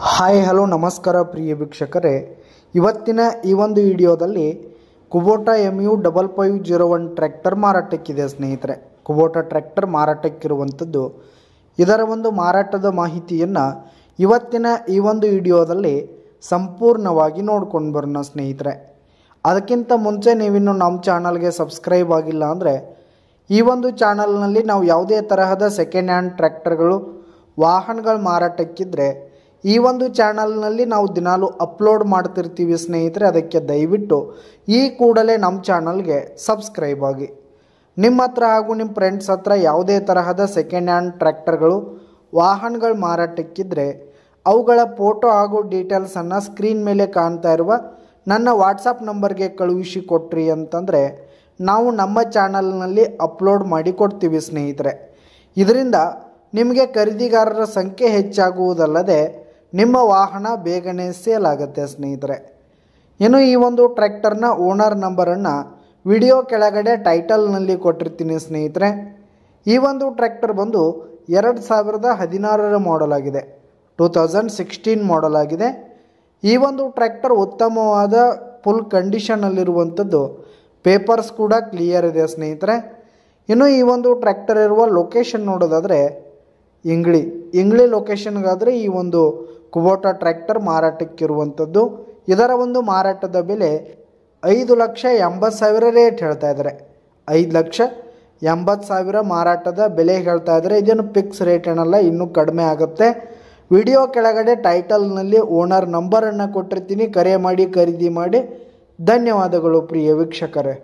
Hi hello ನಮಸ್ಕಾರ ಪ್ರಿಯ ವೀಕ್ಷಕರೇ, ಇವತ್ತಿನ ಈ ಒಂದು ವಿಡಿಯೋದಲ್ಲಿ ಕುಬೋಟಾ MU5501 ಟ್ರ್ಯಾಕ್ಟರ್ ಮಾರಾಟಕ್ಕಿದೆ ಸ್ನೇಹಿತರೆ. ಕುಬೋಟಾ ಟ್ರ್ಯಾಕ್ಟರ್ ಮಾರಾಟಕ್ಕಿರುವಂಥದ್ದು. ಇದರ ಒಂದು ಮಾರಾಟದ ಮಾಹಿತಿಯನ್ನು ಇವತ್ತಿನ ಈ ಒಂದು ವಿಡಿಯೋದಲ್ಲಿ ಸಂಪೂರ್ಣವಾಗಿ ನೋಡ್ಕೊಂಡು ಬರೋಣ ಸ್ನೇಹಿತರೆ. ಅದಕ್ಕಿಂತ ಮುಂಚೆ ನೀವಿನ್ನು ನಮ್ಮ ಚಾನಲ್ಗೆ ಸಬ್ಸ್ಕ್ರೈಬ್ ಆಗಿಲ್ಲ ಅಂದರೆ ಈ ಒಂದು ಚಾನಲ್ನಲ್ಲಿ ನಾವು ಯಾವುದೇ ತರಹದ ಸೆಕೆಂಡ್ ಹ್ಯಾಂಡ್ ಟ್ರ್ಯಾಕ್ಟರ್ಗಳು ವಾಹನಗಳ ಮಾರಾಟಕ್ಕಿದ್ರೆ ಈ ಒಂದು ಚಾನಲ್ನಲ್ಲಿ ನಾವು ದಿನಾಲು ಅಪ್ಲೋಡ್ ಮಾಡ್ತಿರ್ತೀವಿ ಸ್ನೇಹಿತರೆ. ಅದಕ್ಕೆ ದಯವಿಟ್ಟು ಈ ಕೂಡಲೇ ನಮ್ಮ ಚಾನಲ್ಗೆ ಸಬ್ಸ್ಕ್ರೈಬ್ ಆಗಿ. ನಿಮ್ಮ ಹತ್ರ ಹಾಗೂ ನಿಮ್ಮ ಫ್ರೆಂಡ್ಸ್ ಹತ್ರ ಯಾವುದೇ ತರಹದ ಸೆಕೆಂಡ್ ಹ್ಯಾಂಡ್ ಟ್ರ್ಯಾಕ್ಟರ್ಗಳು ವಾಹನಗಳು ಮಾರಾಟಕ್ಕಿದ್ರೆ ಅವುಗಳ ಫೋಟೋ ಹಾಗೂ ಡೀಟೇಲ್ಸನ್ನು ಸ್ಕ್ರೀನ್ ಮೇಲೆ ಕಾಣ್ತಾ ಇರುವ ನನ್ನ ವಾಟ್ಸಪ್ ನಂಬರ್ಗೆ ಕಳುಹಿಸಿ ಕೊಟ್ರಿ ಅಂತಂದರೆ ನಾವು ನಮ್ಮ ಚಾನಲ್ನಲ್ಲಿ ಅಪ್ಲೋಡ್ ಮಾಡಿ ಕೊಡ್ತೀವಿ ಸ್ನೇಹಿತರೆ. ಇದರಿಂದ ನಿಮಗೆ ಖರೀದಿಗಾರರ ಸಂಖ್ಯೆ ಹೆಚ್ಚಾಗುವುದಲ್ಲದೆ ನಿಮ್ಮ ವಾಹನ ಬೇಗನೆ ಸೇಲ್ ಆಗುತ್ತೆ ಸ್ನೇಹಿತರೆ. ಇನ್ನು ಈ ಒಂದು ಟ್ರ್ಯಾಕ್ಟರ್ನ ಓನರ್ ನಂಬರನ್ನು ವಿಡಿಯೋ ಕೆಳಗಡೆ ಟೈಟಲ್ನಲ್ಲಿ ಕೊಟ್ಟಿರ್ತೀನಿ ಸ್ನೇಹಿತರೆ. ಈ ಒಂದು ಟ್ರ್ಯಾಕ್ಟರ್ ಬಂದು 2016 ಮಾಡೆಲ್ ಆಗಿದೆ, 2016 ಮಾಡೆಲ್ ಆಗಿದೆ. ಈ ಒಂದು ಟ್ರ್ಯಾಕ್ಟರ್ ಉತ್ತಮವಾದ ಫುಲ್ ಕಂಡೀಷನಲ್ಲಿರುವಂಥದ್ದು. ಪೇಪರ್ಸ್ ಕೂಡ ಕ್ಲಿಯರ್ ಇದೆ ಸ್ನೇಹಿತರೆ. ಇನ್ನು ಈ ಒಂದು ಟ್ರ್ಯಾಕ್ಟರ್ ಇರುವ ಲೊಕೇಶನ್ ನೋಡೋದಾದರೆ ಇಂಗ್ಳಿ ಲೊಕೇಶನ್ಗಾದರೆ ಈ ಒಂದು ಕುಬೋಟಾ ಟ್ರ್ಯಾಕ್ಟರ್ ಮಾರಾಟಕ್ಕಿರುವಂಥದ್ದು. ಇದರ ಒಂದು ಮಾರಾಟದ ಬೆಲೆ 5,80,000 ರೇಟ್ ಹೇಳ್ತಾ ಇದ್ದಾರೆ. 5,80,000 ಮಾರಾಟದ ಬೆಲೆ ಹೇಳ್ತಾ ಇದ್ದಾರೆ. ಇದೇನು ಫಿಕ್ಸ್ ರೇಟ್ ಏನಲ್ಲ, ಇನ್ನೂ ಕಡಿಮೆ ಆಗುತ್ತೆ. ವಿಡಿಯೋ ಕೆಳಗಡೆ ಟೈಟಲ್ನಲ್ಲಿ ಓನರ್ ನಂಬರನ್ನು ಕೊಟ್ಟಿರ್ತೀನಿ. ಕರೆ ಮಾಡಿ ಖರೀದಿ ಮಾಡಿ. ಧನ್ಯವಾದಗಳು ಪ್ರಿಯ ವೀಕ್ಷಕರೇ.